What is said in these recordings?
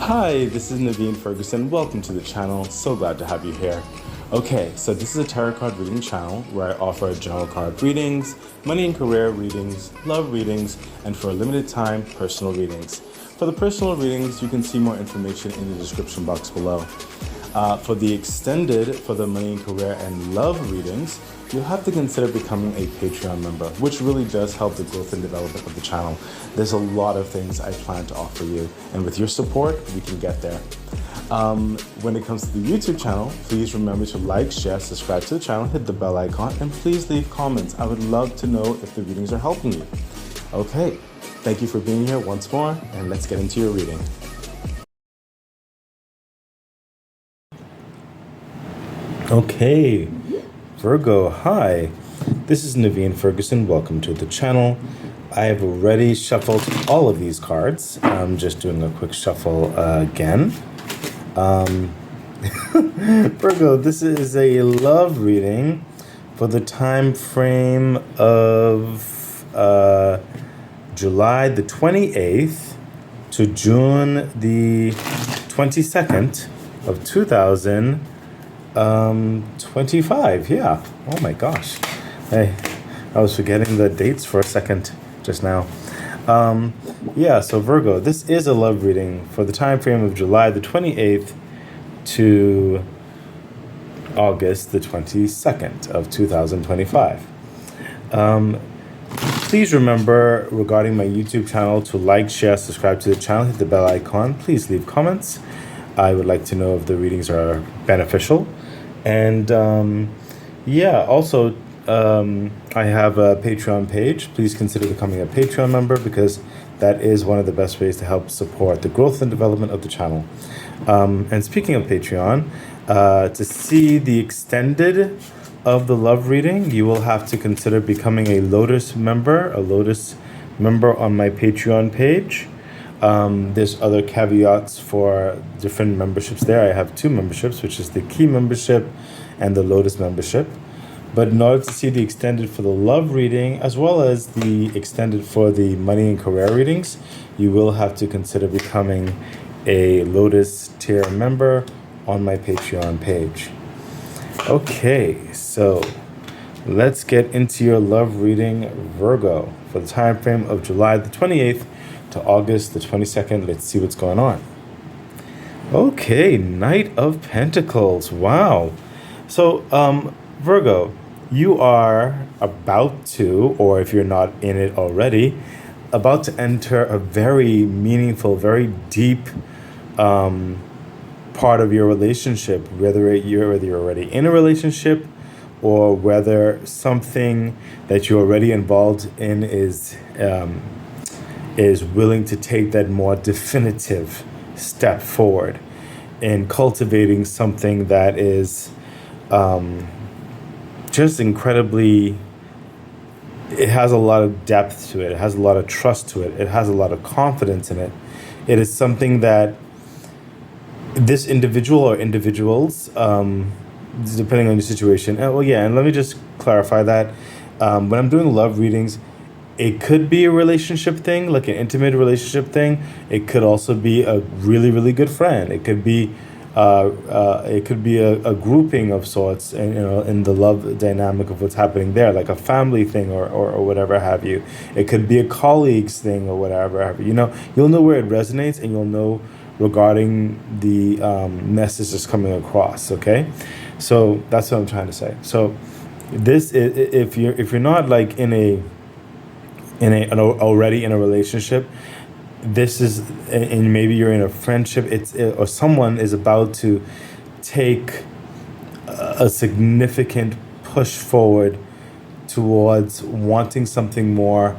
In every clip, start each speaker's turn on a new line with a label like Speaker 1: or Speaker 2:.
Speaker 1: Hi, this is Naveen Ferguson. Welcome to the channel. So glad to have you here. Okay, so this is a tarot card reading channel where I offer general card readings, money and career readings, love readings, and for a limited time, personal readings. For the personal readings, you can see more information in the description box below. For the money and career and love readings, you'll have to consider becoming a Patreon member, which really does help the growth and development of the channel. There's a lot of things I plan to offer you, and with your support, we can get there. When it comes to the YouTube channel, please remember to like, share, subscribe to the channel, hit the bell icon, and please leave comments. I would love to know if the readings are helping you. Okay, thank you for being here once more, and let's get into your reading. Okay, Virgo, hi. This is Naveen Ferguson. Welcome to the channel. I have already shuffled all of these cards. I'm just doing a quick shuffle again. Virgo, this is a love reading for the time frame of July the 28th to June the 22nd of 2025. Yeah. Oh my gosh. Hey, I was forgetting the dates for a second just now. Yeah, so Virgo, this is a love reading for the time frame of July the 28th to August the 22nd of 2025. Please remember regarding my YouTube channel to like, share, subscribe to the channel, hit the bell icon. Please leave comments. I would like to know if the readings are beneficial. And also, I have a Patreon page. Please consider becoming a Patreon member because that is one of the best ways to help support the growth and development of the channel. And speaking of Patreon, to see the extended of the love reading, you will have to consider becoming a Lotus member on my Patreon page. There's other caveats for different memberships there. I have two memberships, which is the Key membership and the Lotus membership. But in order to see the extended for the love reading, as well as the extended for the money and career readings, you will have to consider becoming a Lotus tier member on my Patreon page. Okay, so let's get into your love reading, Virgo, for the time frame of July the 28th to August the 22nd. Let's see what's going on. Okay, Knight of Pentacles. Wow. So, Virgo, you are about to, or if you're not in it already, about to enter a very meaningful, very deep part of your relationship, whether you're already in a relationship or whether something that you're already involved in is willing to take that more definitive step forward in cultivating something that is just incredibly, it has a lot of depth to it. It has a lot of trust to it. It has a lot of confidence in it. It is something that this individual or individuals, depending on your situation. And let me just clarify that. When I'm doing love readings, it could be a relationship thing, like an intimate relationship thing. It could also be a really, really good friend. It could be a grouping of sorts, and in the love dynamic of what's happening there, like a family thing or whatever have you. It could be a colleagues thing or whatever have you. You'll know where it resonates, and you'll know regarding the message that's coming across. Okay, so that's what I'm trying to say. So this is, if you're not like already in a relationship, this is, and maybe you're in a friendship, or someone is about to take a significant push forward towards wanting something more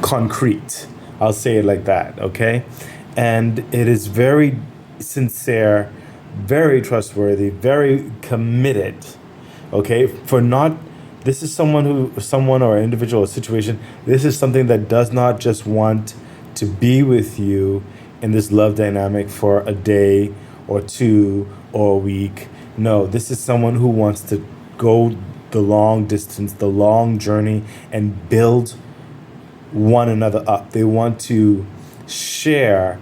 Speaker 1: concrete. I'll say it like that, okay? And it is very sincere, very trustworthy, very committed, okay? This is someone or an individual or situation, this is something that does not just want to be with you in this love dynamic for a day or two or a week. No, this is someone who wants to go the long distance, the long journey, and build one another up. They want to share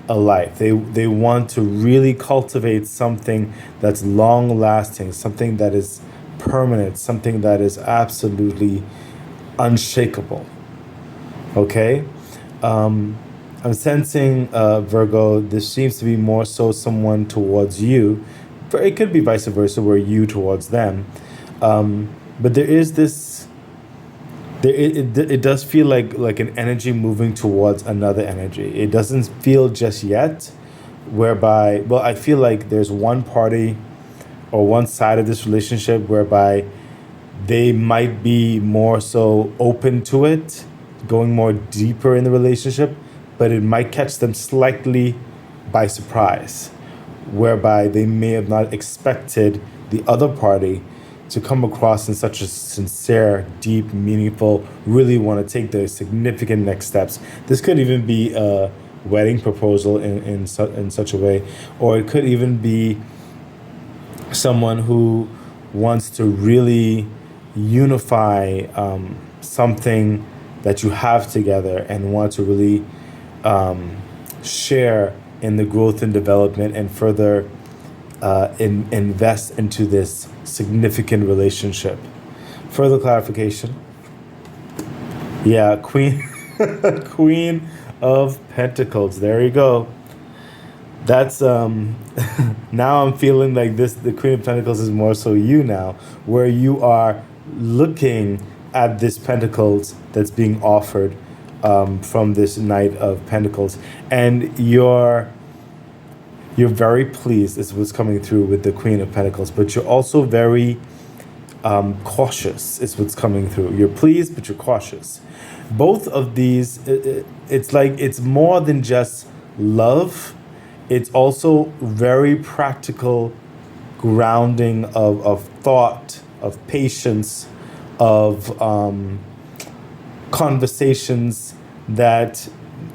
Speaker 1: a life. They want to really cultivate something that's long lasting, something that is permanent, something that is absolutely unshakable. Okay? I'm sensing, Virgo, this seems to be more so someone towards you. But it could be vice versa, where you towards them. But there is this, it does feel like an energy moving towards another energy. It doesn't feel just yet, whereby, well, I feel like there's one party or one side of this relationship whereby they might be more so open to it, going more deeper in the relationship, but it might catch them slightly by surprise, whereby they may have not expected the other party to come across in such a sincere, deep, meaningful, really want to take the significant next steps. This could even be a wedding proposal in such a way, or it could even be someone who wants to really unify something that you have together and want to really share in the growth and development and further invest into this significant relationship. Further clarification. Yeah, Queen Queen of Pentacles. There you go. That's now I'm feeling like this, the Queen of Pentacles is more so you now, where you are looking at this Pentacles that's being offered from this Knight of Pentacles, and you're very pleased is what's coming through with the Queen of Pentacles, but you're also very cautious is what's coming through. You're pleased, but you're cautious. Both of these, it's like it's more than just love. It's also very practical grounding of thought, of patience, of conversations that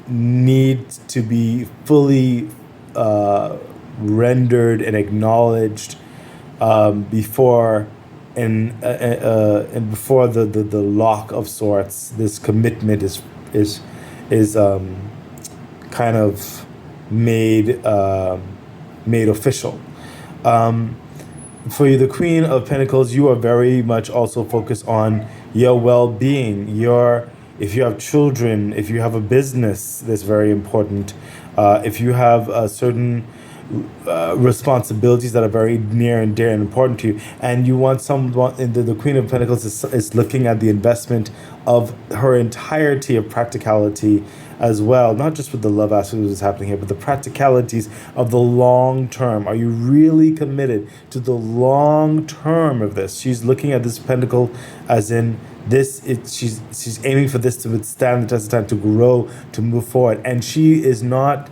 Speaker 1: need to be fully rendered and acknowledged before and before the lock of sorts. This commitment is kind of made official. For you, the Queen of Pentacles, you are very much also focused on your well-being. If you have children, if you have a business that's very important, if you have certain responsibilities that are very near and dear and important to you, and you want someone, and the Queen of Pentacles is looking at the investment of her entirety of practicality as well, not just with the love aspect that's happening here, but the practicalities of the long term. Are you really committed to the long term of this? She's looking at this pentacle as in this. She's aiming for this to withstand the test of time, to grow, to move forward, and she is not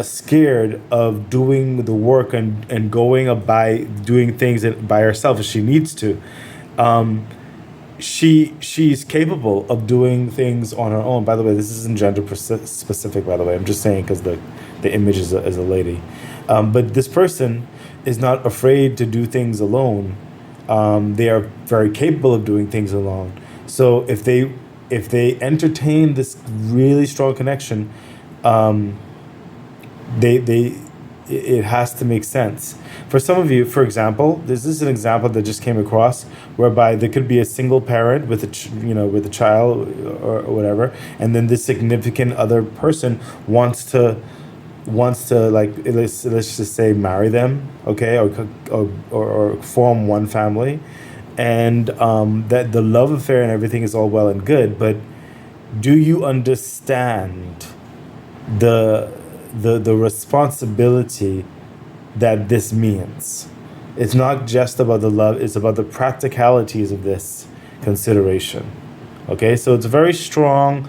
Speaker 1: scared of doing the work and going by doing things by herself if she needs to. She's capable of doing things on her own. By the way, this isn't gender specific, by the way. I'm just saying because the image is a lady. But this person is not afraid to do things alone. They are very capable of doing things alone. So if they entertain this really strong connection, it has to make sense. For some of you, for example, this is an example that just came across, whereby there could be a single parent with a child or whatever, and then this significant other person wants to like, let's just say, marry them, okay, or form one family, and that the love affair and everything is all well and good, but do you understand the responsibility that this means? It's not just about the love, it's about the practicalities of this consideration. Okay, so it's very strong,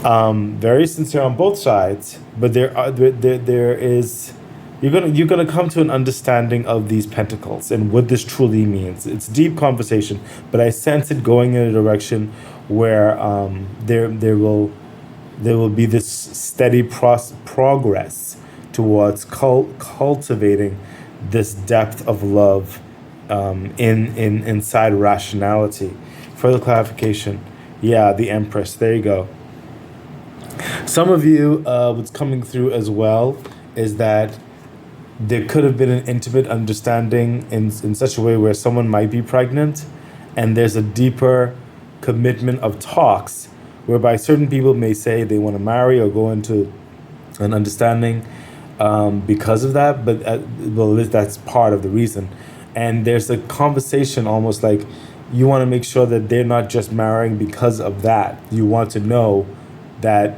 Speaker 1: very sincere on both sides, but there is you're gonna come to an understanding of these pentacles and what this truly means. It's deep conversation, but I sense it going in a direction where there will be this steady progress towards cultivating this depth of love inside rationality. Further clarification. Yeah, the Empress. There you go. Some of you, what's coming through as well is that there could have been an intimate understanding in such a way where someone might be pregnant, and there's a deeper commitment of talks whereby certain people may say they want to marry or go into an understanding because of that, but well, that's part of the reason. And there's a conversation almost like you want to make sure that they're not just marrying because of that. You want to know that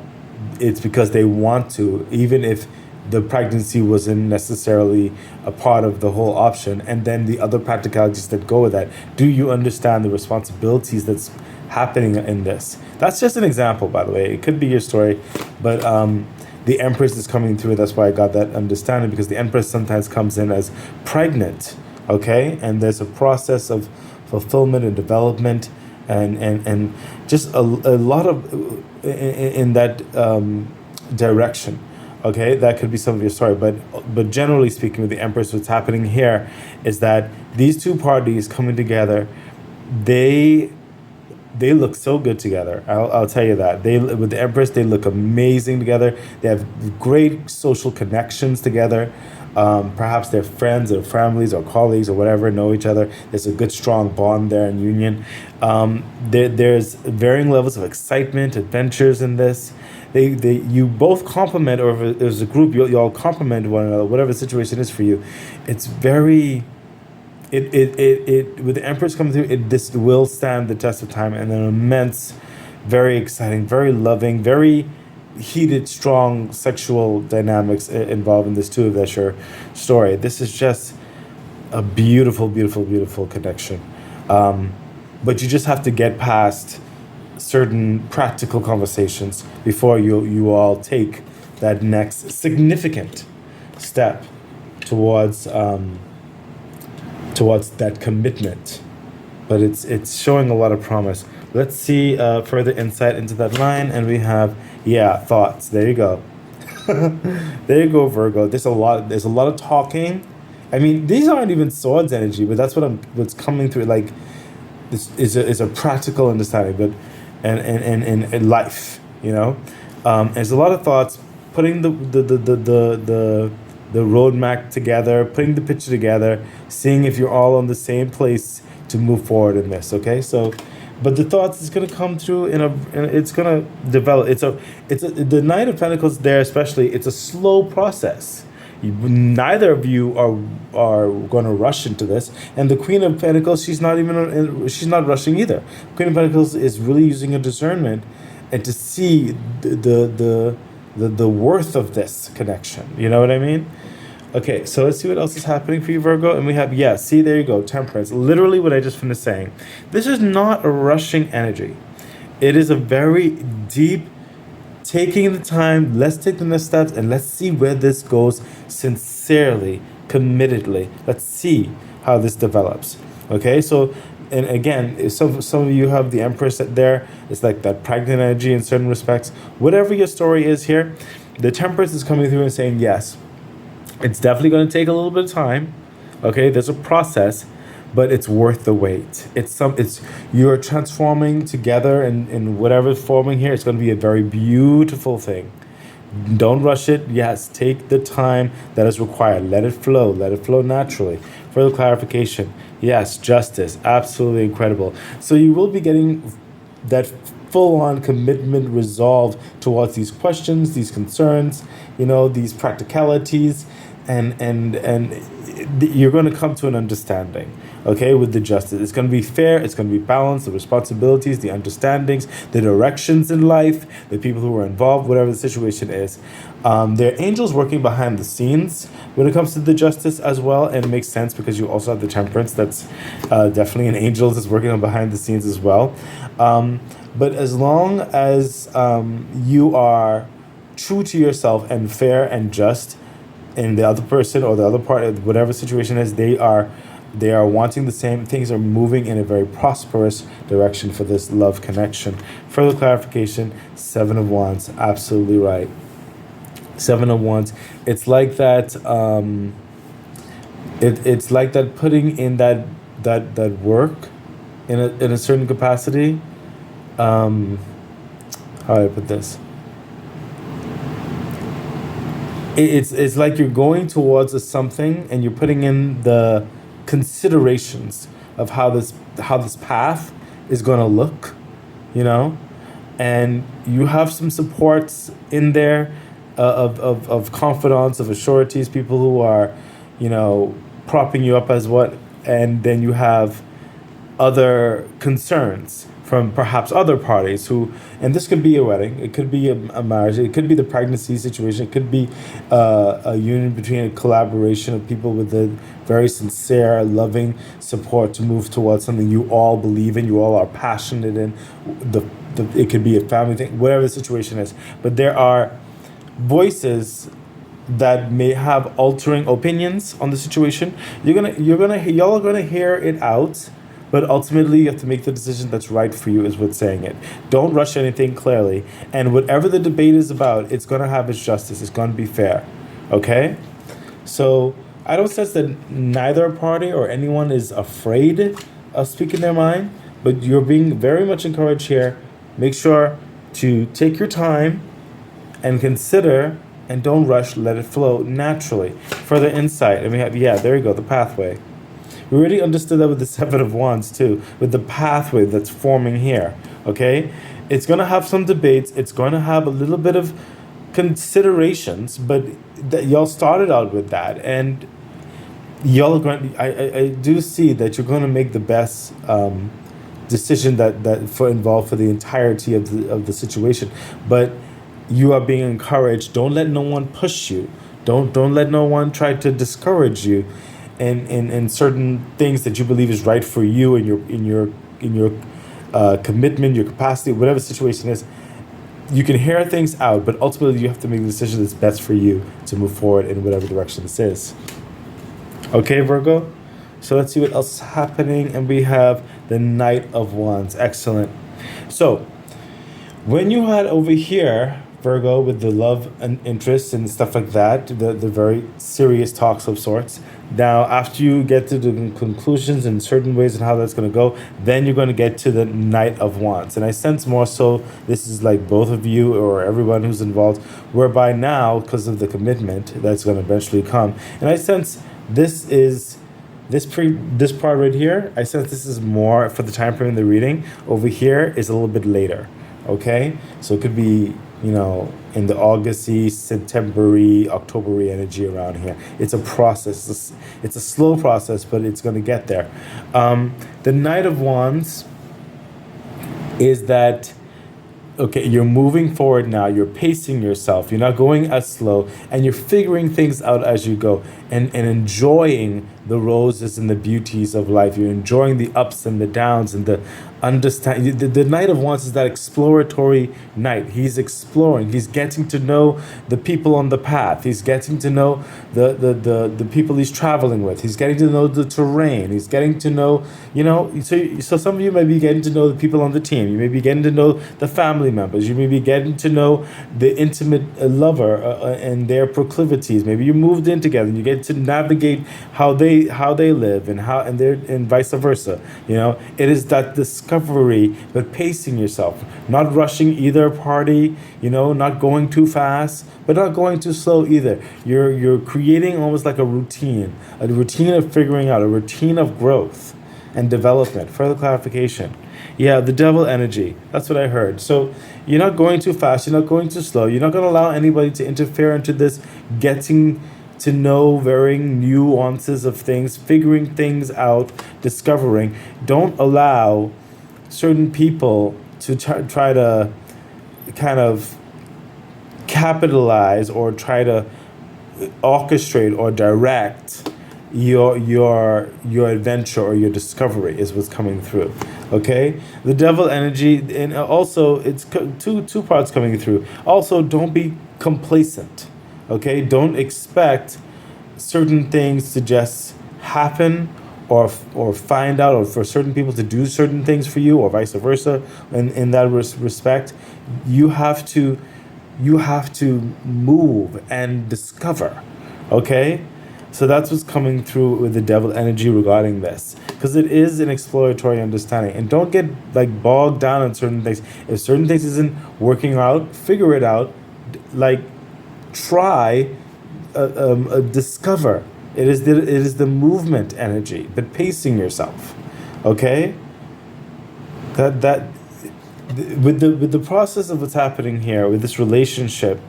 Speaker 1: it's because they want to, even if the pregnancy wasn't necessarily a part of the whole option. And then the other practicalities that go with that. Do you understand the responsibilities that's happening in this? That's just an example, by the way. It could be your story, but the Empress is coming through. That's why I got that understanding, because the Empress sometimes comes in as pregnant, okay? And there's a process of fulfillment and development and just a lot of in that direction. Okay, that could be some of your story, but generally speaking, with the Empress, what's happening here is that these two parties coming together, they look so good together. I'll tell you that. With the Empress, they look amazing together. They have great social connections together. Perhaps they're friends or families or colleagues or whatever, know each other. There's a good, strong bond there and union. There's varying levels of excitement, adventures in this. You both complement, or if there's a group, you all complement one another, whatever the situation is for you. It's very, with the Empress coming through, this will stand the test of time, and an immense, very exciting, very loving, very heated, strong sexual dynamics involved in this too, if that's your story. This is just a beautiful, beautiful, beautiful connection. But you just have to get past certain practical conversations before you all take that next significant step towards that commitment. But it's showing a lot of promise. Let's see further insight into that line, and we have thoughts. There you go. There you go, Virgo. There's a lot of talking. I mean, these aren't even swords energy, but that's what's coming through. Like, this is a practical understanding, but and life, you know. There's a lot of thoughts, putting the roadmap together, putting the picture together, seeing if you're all on the same place to move forward in this. Okay, so. But the thoughts is going to come through it's going to develop. The Knight of Pentacles there, especially, it's a slow process. Neither of you are going to rush into this, and the Queen of Pentacles, she's not rushing either. Queen of Pentacles is really using a discernment and to see the worth of this connection. You know what I mean? Okay, so let's see what else is happening for you, Virgo. And we have, see, there you go, Temperance. Literally what I just finished saying. This is not a rushing energy. It is a very deep, taking the time, let's take the next steps, and let's see where this goes sincerely, committedly. Let's see how this develops. Okay, so, and again, some of you have the Empress there. It's like that pregnant energy in certain respects. Whatever your story is here, the Temperance is coming through and saying, yes, it's definitely going to take a little bit of time. Okay, there's a process, but it's worth the wait. You're transforming together in whatever's forming here. It's going to be a very beautiful thing. Don't rush it. Yes, take the time that is required. Let it flow naturally. Further clarification. Yes, justice. Absolutely incredible. So you will be getting that full-on commitment, resolve towards these questions, these concerns, these practicalities, and you're going to come to an understanding, okay, with the justice. It's going to be fair, it's going to be balanced, the responsibilities, the understandings, the directions in life, the people who are involved, whatever the situation is. There are angels working behind the scenes when it comes to the justice as well, and it makes sense because you also have the Temperance. That's definitely an angel that's working on behind the scenes as well. But as long as you are true to yourself and fair and just, and the other person or the other part, whatever situation is, they are wanting the same things, are moving in a very prosperous direction for this love connection. Further clarification, Seven of Wands, absolutely right. Seven of Wands, it's like that. It's like that putting in that that work in a certain capacity. How do I put this? It's like you're going towards a something and you're putting in the considerations of how this path is going to look, you know, and you have some supports in there, of confidants, of assurities, people who are, you know, propping you up as what, and then you have other concerns from perhaps other parties who, and this could be a wedding, it could be a marriage, it could be the pregnancy situation, it could be a union between a collaboration of people with a very sincere, loving support to move towards something you all believe in, you all are passionate in. It could be a family thing, whatever the situation is. But there are voices that may have altering opinions on the situation. Y'all are gonna hear it out, but ultimately you have to make the decision that's right for you, is what's saying it. Don't rush anything, clearly. And whatever the debate is about, it's gonna have its justice. It's gonna be fair. Okay? So I don't sense that neither party or anyone is afraid of speaking their mind, but you're being very much encouraged here. Make sure to take your time and consider, and don't rush, let it flow naturally. Further insight, and we have, yeah, there you go, the pathway. We already understood that with the Seven of Wands too, with the pathway that's forming here, okay? It's going to have some debates, it's going to have a little bit of considerations, but that y'all started out with that, and y'all are going, I do see that you're going to make the best decision that for involved for the entirety of the situation, but you are being encouraged. Don't let no one push you. Don't let no one try to discourage you in certain things that you believe is right for you and your commitment, your capacity, whatever the situation is. You can hear things out, but ultimately you have to make the decision that's best for you to move forward in whatever direction this is. Okay, Virgo? So let's see what else is happening. And we have the Knight of Wands. Excellent. So when you had over here, Virgo, with the love and interest and stuff like that, the very serious talks of sorts. Now, after you get to the conclusions in certain ways and how that's going to go, then you're going to get to the Knight of Wands. And I sense more so this is like both of you or everyone who's involved, whereby now, because of the commitment that's going to eventually come, and I sense this is this part right here, I sense this is more for the time frame of the reading. Over here is a little bit later. Okay, so it could be, you know, in the August-y, September-y, October-y energy around here. It's a process. It's a slow process, but it's going to get there. The Knight of Wands is that, okay, you're moving forward now. You're pacing yourself. You're not going as slow, and you're figuring things out as you go, and enjoying the roses and the beauties of life. You're enjoying the ups and the downs and the understand. The Knight of Wands is that exploratory knight. He's exploring. He's getting to know the people on the path. He's getting to know the people he's traveling with. He's getting to know the terrain. He's getting to know, you know. So some of you may be getting to know the people on the team. You may be getting to know the family members. You may be getting to know the intimate lover and their proclivities. Maybe you moved in together and you get to navigate how they live and vice versa. You know, it is that discovery, but pacing yourself, not rushing either party. You know, not going too fast, but not going too slow either. You're creating almost like a routine of figuring out, a routine of growth and development. Further clarification. Yeah, the devil energy. That's what I heard. So you're not going too fast. You're not going too slow. You're not going to allow anybody to interfere into this getting to know varying nuances of things, figuring things out, discovering. Don't allow certain people to try to kind of capitalize or try to orchestrate or direct your adventure or your discovery is what's coming through. Okay, the devil energy, and also it's two parts coming through. Also, don't be complacent. Okay, don't expect certain things to just happen or find out, or for certain people to do certain things for you, or vice versa. And in that respect, you have to move and discover. Okay, So that's what's coming through with the devil energy regarding this, because it is an exploratory understanding. And don't get like bogged down on certain things. If certain things isn't working out, figure it out. Like try, discover. It is the movement energy, but pacing yourself. Okay. That with the process of what's happening here with this relationship,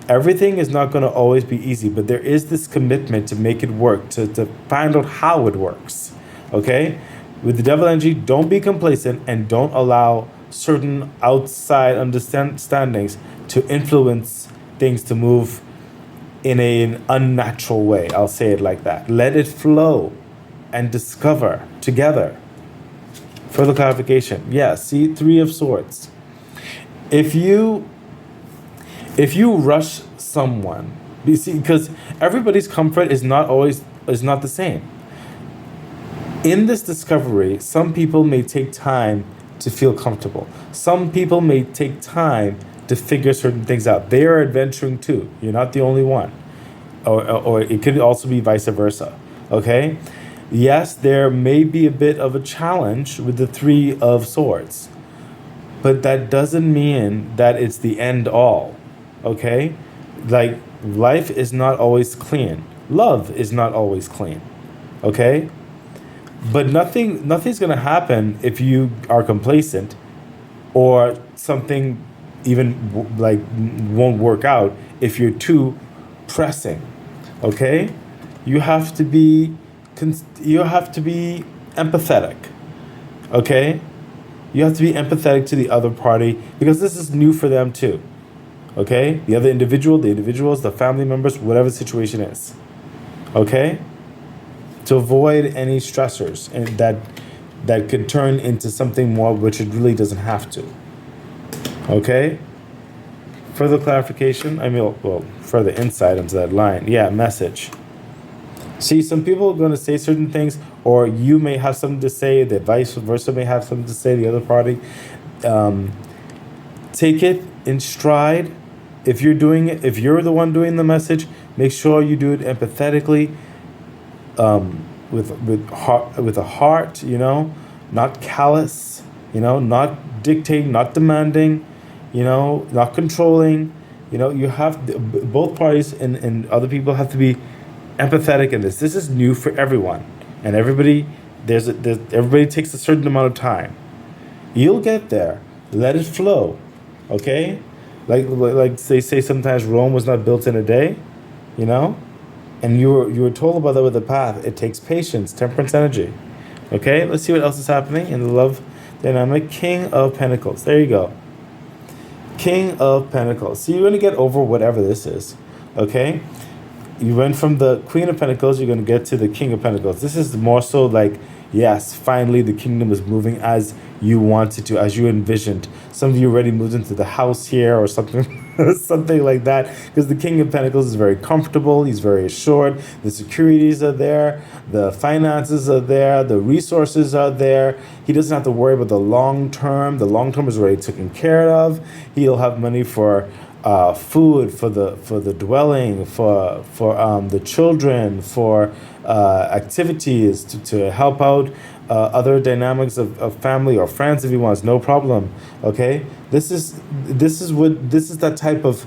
Speaker 1: everything is not going to always be easy, but there is this commitment to make it work, to find out how it works. Okay? With the devil energy, don't be complacent and don't allow certain outside understandings to influence things to move in an unnatural way. I'll say it like that. Let it flow and discover together. Further clarification. Yeah, see, Three of Swords. If you rush someone, you see, because everybody's comfort is not the same. In this discovery, some people may take time to feel comfortable. Some people may take time to figure certain things out. They are adventuring too. You're not the only one. Or it could also be vice versa. Okay? Yes, there may be a bit of a challenge with the Three of Swords, but that doesn't mean that it's the end all. Okay? Like, life is not always clean. Love is not always clean. Okay? But nothing's going to happen if you are complacent, or something even like won't work out if you're too pressing. Okay? You have to be empathetic. Okay? You have to be empathetic to the other party, because this is new for them too. Okay? The other individual, the individuals, the family members, whatever the situation is. Okay? To avoid any stressors and that could turn into something more, which it really doesn't have to. Okay? Further clarification, further insight into that line. Yeah, message. See, some people are going to say certain things, or you may have something to say, the vice versa may have something to say, the other party. Take it in stride. If you're the one doing the message, make sure you do it empathetically, with a heart, not callous, not dictating, not demanding, not controlling. You have both parties and other people have to be empathetic in this. This is new for everyone, and everybody everybody takes a certain amount of time. You'll get there. Let it flow. Okay, like they say sometimes Rome was not built in a day, and you were told about that with the path. It takes patience, temperance energy. Okay, let's see what else is happening in the love dynamic. King of Pentacles. There you go. King of Pentacles. So you're going to get over whatever this is. Okay? You went from the Queen of Pentacles, you're going to get to the King of Pentacles. This is more so like, yes, finally the kingdom is moving as you wanted to, as you envisioned. Some of you already moved into the house here or something something like that, because the King of Pentacles is very comfortable, he's very assured, the securities are there, the finances are there, the resources are there. He doesn't have to worry about the long term. The long term is already taken care of. He'll have money for food, for the dwelling, for the children, for activities to help out other dynamics of family or friends if he wants, no problem. Okay, this is that type of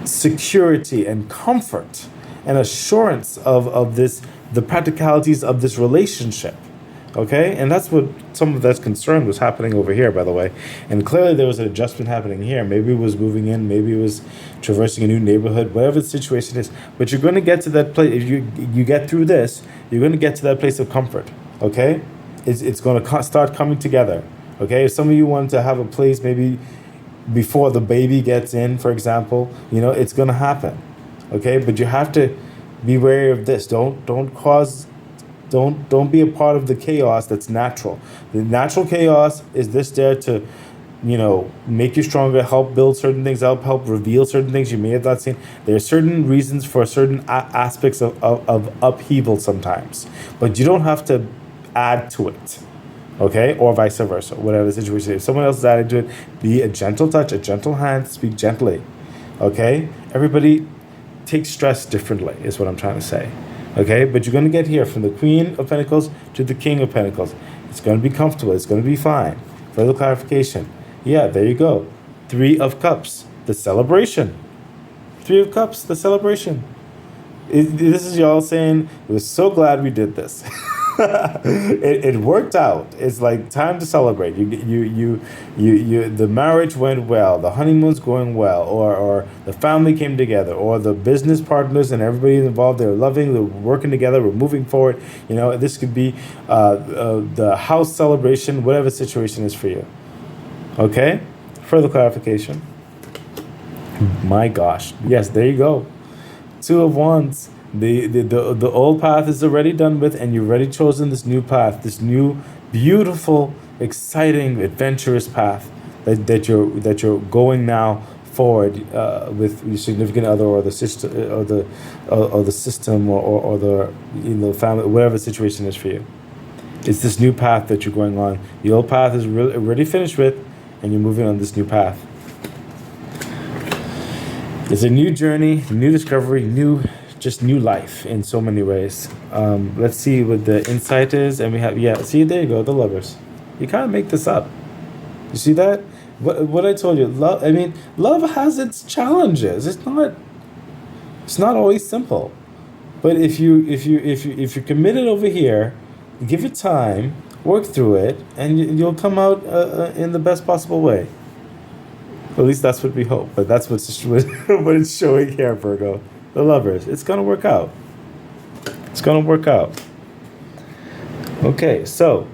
Speaker 1: security and comfort and assurance of this, the practicalities of this relationship. Okay, and that's what some of that concern was happening over here, by the way. And clearly there was an adjustment happening here. Maybe it was moving in, maybe it was traversing a new neighborhood, whatever the situation is. But you're going to get to that place. If you get through this, you're going to get to that place of comfort. Okay, it's going to start coming together. Okay, if some of you want to have a place maybe before the baby gets in, for example, it's going to happen. Okay, but you have to be wary of this. Don't be a part of the chaos that's natural. The natural chaos is this there to, make you stronger, help build certain things up, help reveal certain things you may have not seen. There are certain reasons for certain aspects of upheaval sometimes, but you don't have to add to it, okay? Or vice versa, whatever the situation is. If someone else is adding to it, be a gentle touch, a gentle hand, speak gently, okay? Everybody, take stress differently, is what I'm trying to say. Okay, but you're going to get here from the Queen of Pentacles to the King of Pentacles. It's going to be comfortable. It's going to be fine. Further clarification. Yeah, there you go. Three of Cups, the celebration. Three of Cups, the celebration. This is y'all saying, we're so glad we did this. It worked out. It's like time to celebrate. The marriage went well, the honeymoon's going well, or the family came together, or the business partners and everybody involved, they're loving, they're working together, we're moving forward. This could be the house celebration, whatever the situation is for you. Okay? Further clarification. My gosh. Yes, there you go. Two of Wands. The old path is already done with, and you've already chosen this new path, this new beautiful, exciting, adventurous path that you're going now forward with your significant other, or the system, or the system, or the family, whatever the situation is for you. It's this new path that you're going on. The old path is already finished with, and you're moving on this new path. It's a new journey, new discovery, new life in so many ways. Let's see what the insight is. And we have, see, there you go, the Lovers. You can't make this up. You see that? What I told you, love has its challenges. It's not always simple. But if you're committed over here, give it time, work through it, and you'll come out in the best possible way. At least that's what we hope. But that's what it's showing here, Virgo. The Lovers. It's going to work out. It's going to work out. Okay, so,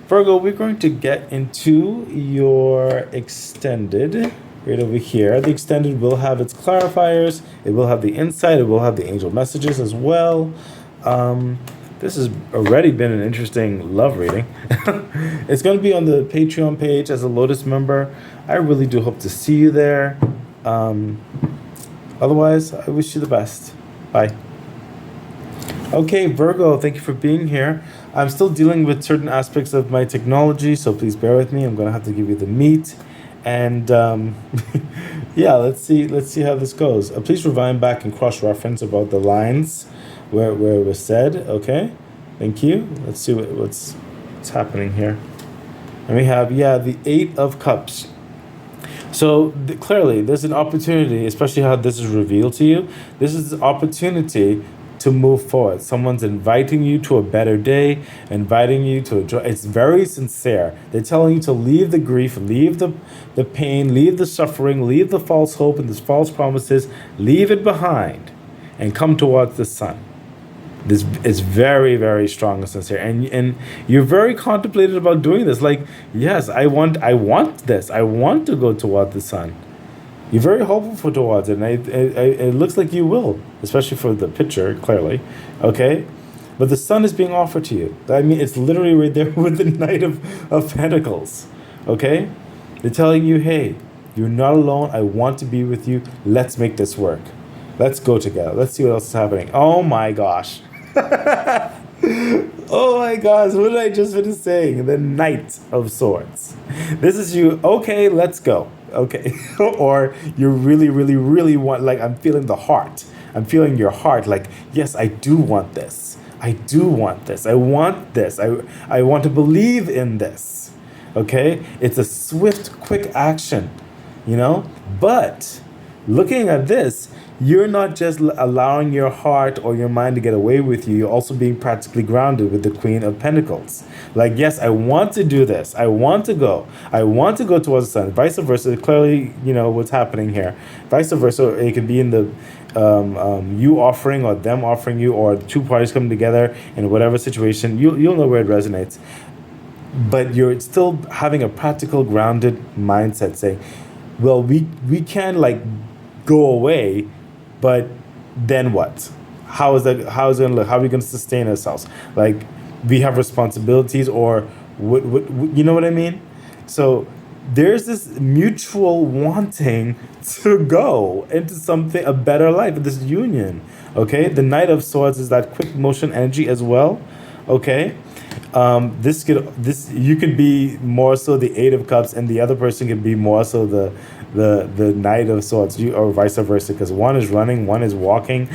Speaker 1: Virgo, we're going to get into your extended right over here. The extended will have its clarifiers. It will have the insight. It will have the angel messages as well. This has already been an interesting love reading. It's going to be on the Patreon page as a Lotus member. I really do hope to see you there. Otherwise, I wish you the best. Bye. Okay, Virgo, thank you for being here. I'm still dealing with certain aspects of my technology, so please bear with me. I'm going to have to give you the meat. And yeah, let's see how this goes. Please rewind back and cross-reference about the lines where it was said. Okay, thank you. Let's see what's happening here. And we have, the Eight of Cups. So clearly, there's an opportunity, especially how this is revealed to you. This is an opportunity to move forward. Someone's inviting you to a better day, inviting you to a joy. It's very sincere. They're telling you to leave the grief, leave the pain, leave the suffering, leave the false hope and the false promises, leave it behind, and come towards the sun. This is very, very strong and sincere, and you're very contemplated about doing this. Like, yes, I want this. I want to go toward the sun. You're very hopeful towards it, and it looks like you will, especially for the picture, clearly. Okay, but the sun is being offered to you. I mean, it's literally right there with the Knight of Pentacles. Okay, they're telling you, hey, you're not alone. I want to be with you. Let's make this work. Let's go together. Let's see what else is happening. Oh my gosh. Oh my gosh, what did I just finish saying? The Knight of Swords. This is you, okay, let's go. Okay. Or you really, really, really want, like, I'm feeling the heart. I'm feeling your heart, like, yes, I do want this. I do want this. I want this. I want to believe in this. Okay? It's a swift, quick action, But looking at this, you're not just allowing your heart or your mind to get away with you. You're also being practically grounded with the Queen of Pentacles. Like, yes, I want to do this. I want to go. I want to go towards the sun. Vice versa. Clearly, what's happening here. Vice versa, it could be in the you offering or them offering you, or two parties coming together in whatever situation. You'll know where it resonates. But you're still having a practical, grounded mindset saying, well, we can, like, go away, but then what? How is it going to look? How are we going to sustain ourselves? Like, we have responsibilities, or what, you know what I mean? So there's this mutual wanting to go into something, a better life, this union. Okay, the Knight of Swords is that quick motion energy as well. Okay, this you could be more so the Eight of Cups, and the other person could be more so the Knight of Swords, or vice versa, because one is running, one is walking,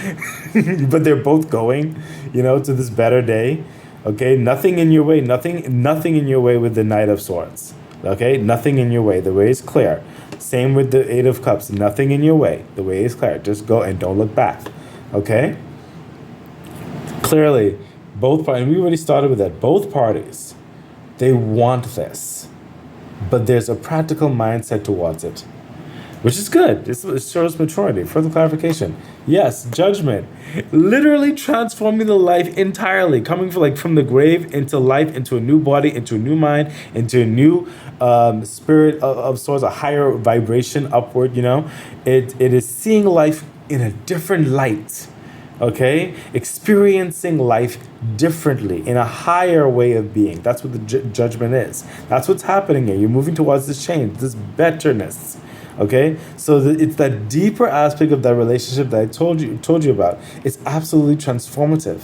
Speaker 1: but they're both going, to this better day. Okay, nothing in your way, nothing in your way with the Knight of Swords. Okay, nothing in your way. The way is clear. Same with the Eight of Cups. Nothing in your way. The way is clear. Just go and don't look back. Okay? Clearly, both parties, and we already started with that, both parties, they want this. But there's a practical mindset towards it, which is good. It shows maturity. Further clarification. Yes, judgment. Literally transforming the life entirely, coming from the grave into life, into a new body, into a new mind, into a new spirit of sorts, a higher vibration upward, It is seeing life in a different light. Okay? Experiencing life differently, in a higher way of being. That's what the judgment is. That's what's happening here. You're moving towards this change, this betterness. Okay, so it's that deeper aspect of that relationship that I told you about. It's absolutely transformative,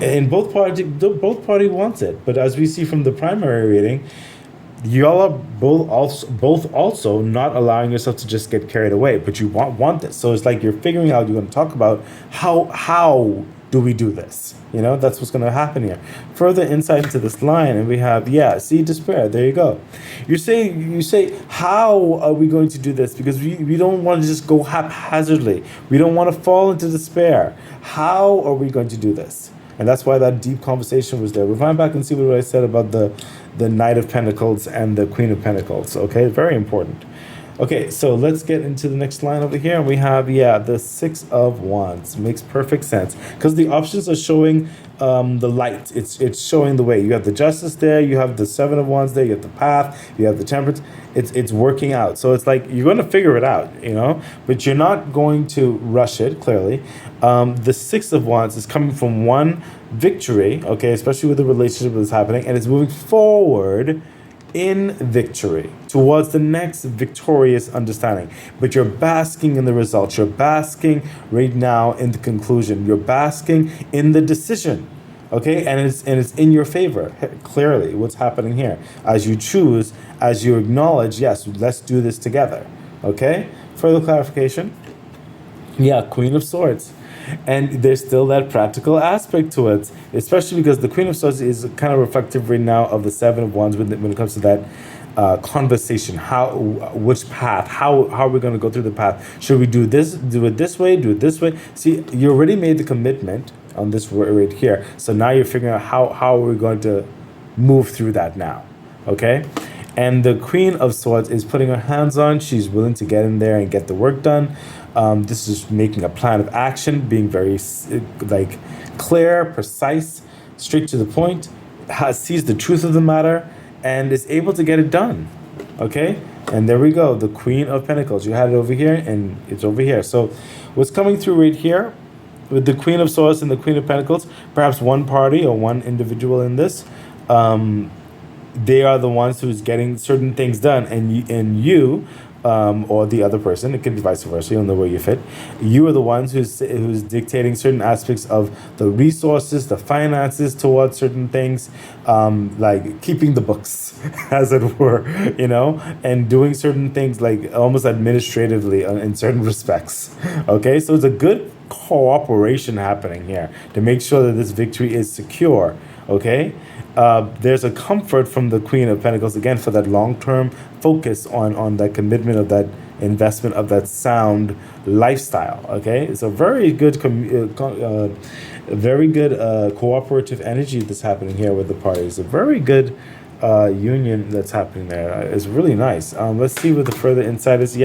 Speaker 1: and both party wants it. But as we see from the primary reading, y'all are both also not allowing yourself to just get carried away. But you want this, so it's like you're figuring out. You're going to talk about how do we do this? That's what's going to happen here. Further insight into this line, and we have, see despair. There you go. You say, how are we going to do this? Because we don't want to just go haphazardly. We don't want to fall into despair. How are we going to do this? And that's why that deep conversation was there. Rewind back and see what I said about the Knight of Pentacles and the Queen of Pentacles. Okay, very important. Okay, so let's get into the next line over here. And we have, the Six of Wands. Makes perfect sense. Because the options are showing the light. It's showing the way. You have the Justice there. You have the Seven of Wands there. You have the Path. You have the Temperance. It's working out. So it's like you're going to figure it out, But you're not going to rush it, clearly. The Six of Wands is coming from one victory, okay, especially with the relationship that's happening. And it's moving forward in victory towards the next victorious understanding, but you're basking in the results. You're basking right now in the conclusion. You're basking in the decision, okay, and it's in your favor. Clearly, what's happening here as you choose, as you acknowledge, yes, let's do this together. Okay, further clarification. Queen of Swords. And there's still that practical aspect to it, especially because the Queen of Swords is kind of reflective right now of the Seven of Wands when it comes to that conversation. Which path? How are we going to go through the path? Should we do this? Do it this way? Do it this way? See, you already made the commitment on this right here. So now you're figuring out how are we going to move through that now. Okay? And the Queen of Swords is putting her hands on. She's willing to get in there and get the work done. This is making a plan of action, being very clear, precise, straight to the point, sees the truth of the matter, and is able to get it done. Okay? And there we go, the Queen of Pentacles. You had it over here, and it's over here. So what's coming through right here with the Queen of Swords and the Queen of Pentacles, perhaps one party or one individual in this, they are the ones who's getting certain things done, and you or the other person, it can be vice versa, you don't know where you fit. You are the ones who's dictating certain aspects of the resources, the finances towards certain things, like keeping the books, as it were, and doing certain things like almost administratively in certain respects. Okay, so it's a good cooperation happening here to make sure that this victory is secure. Okay, there's a comfort from the Queen of Pentacles, again, for that long-term focus on that commitment of that investment of that sound lifestyle. Okay, it's a very good cooperative energy that's happening here with the parties. A very good union that's happening there. It's really nice. Let's see what the further insight is.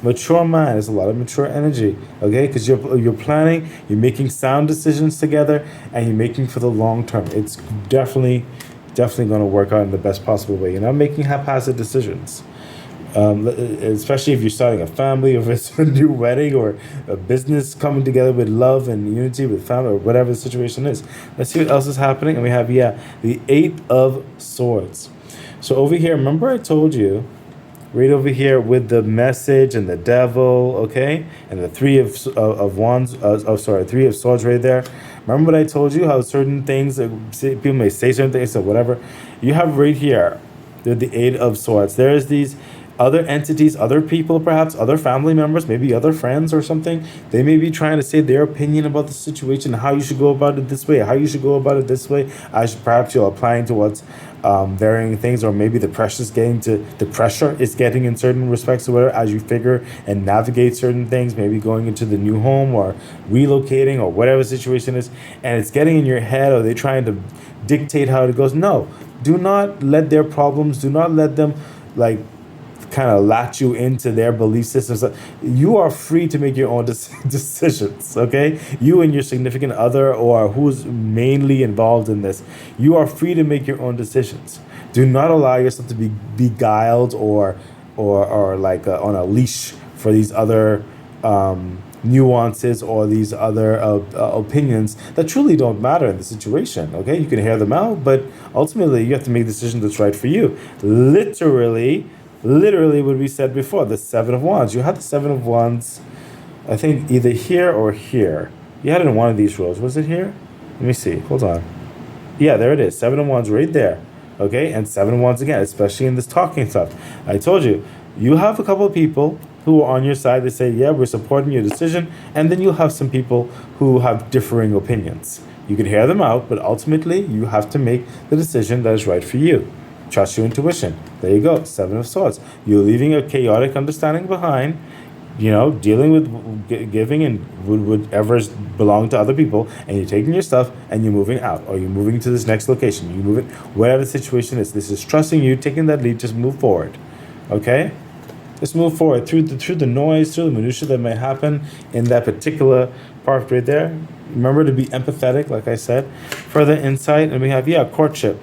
Speaker 1: Mature mind. There's a lot of mature energy. Okay, because you're planning, you're making sound decisions together, and you're making for the long term. It's definitely going to work out in the best possible way. You're not making haphazard decisions. Especially if you're starting a family, or if it's a new wedding, or a business coming together with love and unity with family, or whatever the situation is. Let's see what else is happening. And we have, the Eight of Swords. So over here, remember I told you, right over here with the Message and the Devil, okay? And the Three of Wands, Three of Swords right there. Remember what I told you, how certain things, people may say certain things or whatever. You have right here, the Eight of Swords. There's these other entities, other people, perhaps other family members, maybe other friends or something. They may be trying to say their opinion about the situation, how you should go about it this way, how you should go about it this way. Perhaps you're applying towards varying things, or maybe the pressure is getting in certain respects or whatever, as you figure and navigate certain things, maybe going into the new home or relocating or whatever the situation is, and it's getting in your head, or they're trying to dictate how it goes. No, do not let their problems, do not let them like kind of latch you into their belief systems. You are free to make your own decisions, okay? You and your significant other, or who's mainly involved in this, you are free to make your own decisions. Do not allow yourself to be beguiled or like on a leash for these other nuances or these other opinions that truly don't matter in the situation, okay? You can hear them out, but ultimately you have to make a decision that's right for you. Literally what we said before, the Seven of Wands. You had the Seven of Wands, I think either here or here. You had it in one of these rows. Was it here? Let me see. Hold on. Yeah, there it is. Seven of Wands right there. Okay, and Seven of Wands again, especially in this talking stuff. I told you, you have a couple of people who are on your side. They say, yeah, we're supporting your decision. And then you'll have some people who have differing opinions. You can hear them out, but ultimately you have to make the decision that is right for you. Trust your intuition. There you go. Seven of Swords. You're leaving a chaotic understanding behind, dealing with giving and whatever's belong to other people, and you're taking your stuff and you're moving out, or you're moving to this next location. You move it, whatever the situation is. This is trusting you, taking that lead. Just move forward, okay? Just move forward through the noise, through the minutia that may happen in that particular part right there. Remember to be empathetic, like I said. Further insight, and we have courtship.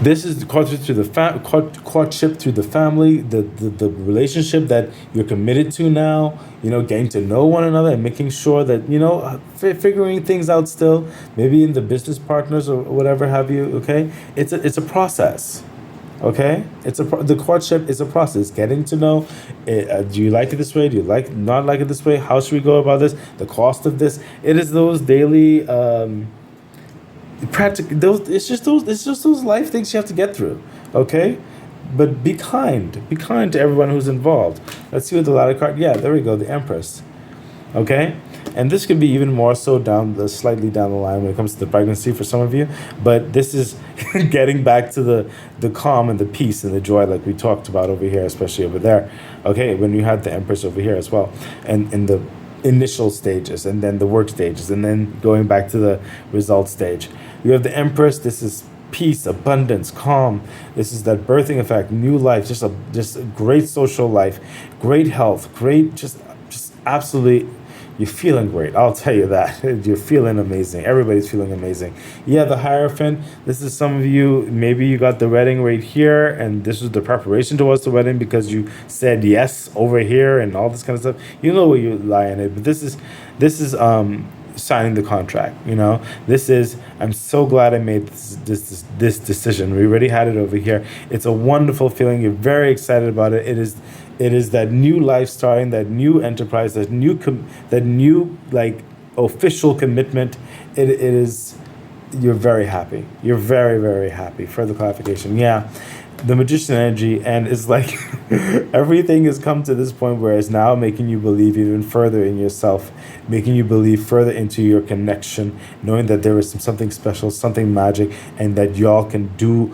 Speaker 1: This is the courtship through the family, the relationship that you're committed to now. Getting to know one another and making sure that figuring things out still. Maybe in the business partners or whatever have you. Okay, it's a process. Okay, the courtship is a process. Getting to know. Do you like it this way? Do you not like it this way? How should we go about this? The cost of this. It is those daily. It's just those life things you have to get through, okay? But be kind to everyone who's involved. Let's see what the latter card. Yeah, there we go, the Empress, okay? And this could be even more so slightly down the line when it comes to the pregnancy for some of you. But this is getting back to the calm and the peace and the joy, like we talked about over here, especially over there, okay? When you had the Empress over here as well, and in the initial stages, and then the work stages, and then going back to the result stage. You have the Empress. This is peace, abundance, calm. This is that birthing effect, new life, just a great social life, great health, great, just absolutely. You're feeling great. I'll tell you that. You're feeling amazing. Everybody's feeling amazing. Yeah, the Hierophant. This is some of you, maybe you got the wedding right here, and this was the preparation towards the wedding because you said yes over here and all this kind of stuff. You know where you lie in it, but this is signing the contract. This is, I'm so glad I made this decision. We already had it over here. It's a wonderful feeling. You're very excited about it. It is that new life starting, that new enterprise, that new like official commitment. It is. You're very happy. You're very, very happy. Further clarification. Yeah, the Magician energy, and it's like everything has come to this point where it's now making you believe even further in yourself, making you believe further into your connection, knowing that there is something special, something magic, and that y'all can do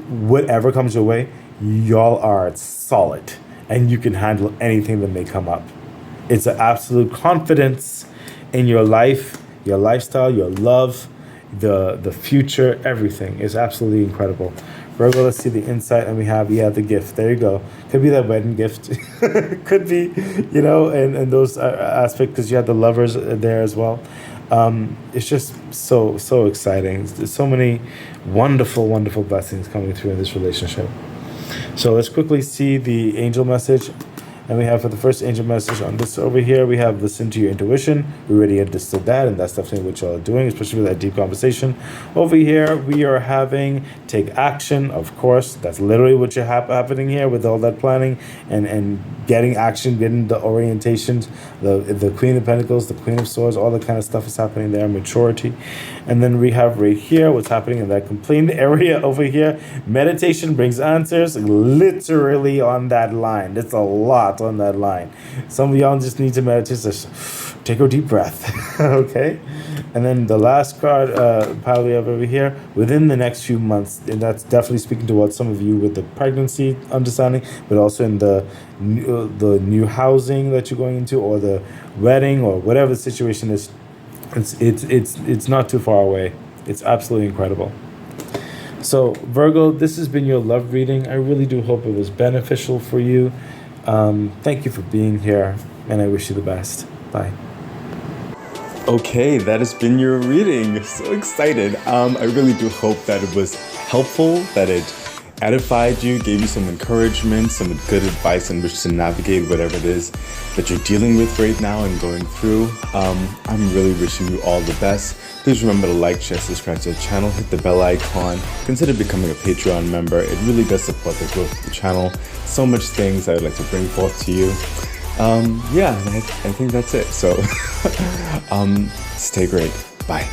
Speaker 1: whatever comes your way. Y'all are solid. And you can handle anything that may come up. It's an absolute confidence in your life, your lifestyle, your love, the future, everything is absolutely incredible. Virgo, let's see the insight, and we have, the gift. There you go. Could be that wedding gift. Could be, and those aspects, because you have the lovers there as well. It's just so exciting. There's so many wonderful, wonderful blessings coming through in this relationship. So let's quickly see the angel message, And we have for the first angel message on this over here, we have listen to your intuition. We already understood that, and that's definitely what y'all are doing, especially with that deep conversation. Over here, we are having take action. Of course, that's literally what you're happening here with all that planning and getting action, getting the orientations, the Queen of Pentacles, the Queen of Swords, all that kind of stuff is happening there, maturity. And then we have right here what's happening in that complete area over here. Meditation brings answers, literally on that line. It's a lot on that line. Some of y'all just need to meditate. Just take a deep breath, okay? And then the last card pile we have over here, within the next few months, and that's definitely speaking to what some of you with the pregnancy understanding, but also in the new housing that you're going into, or the wedding, or whatever the situation is. It's not too far away. It's absolutely incredible. So Virgo, this has been your love reading. I really do hope it was beneficial for you. Thank you for being here, and I wish you the best. Bye.
Speaker 2: Okay, that has been your reading. So excited. I really do hope that it was helpful, that it edified you, gave you some encouragement, some good advice on which to navigate whatever it is that you're dealing with right now and going through. I'm really wishing you all the best. Please remember to like, share, subscribe to the channel, hit the bell icon, consider becoming a Patreon member. It really does support the growth of the channel. So much things I would like to bring forth to you. Yeah, I think that's it. So stay great. Bye.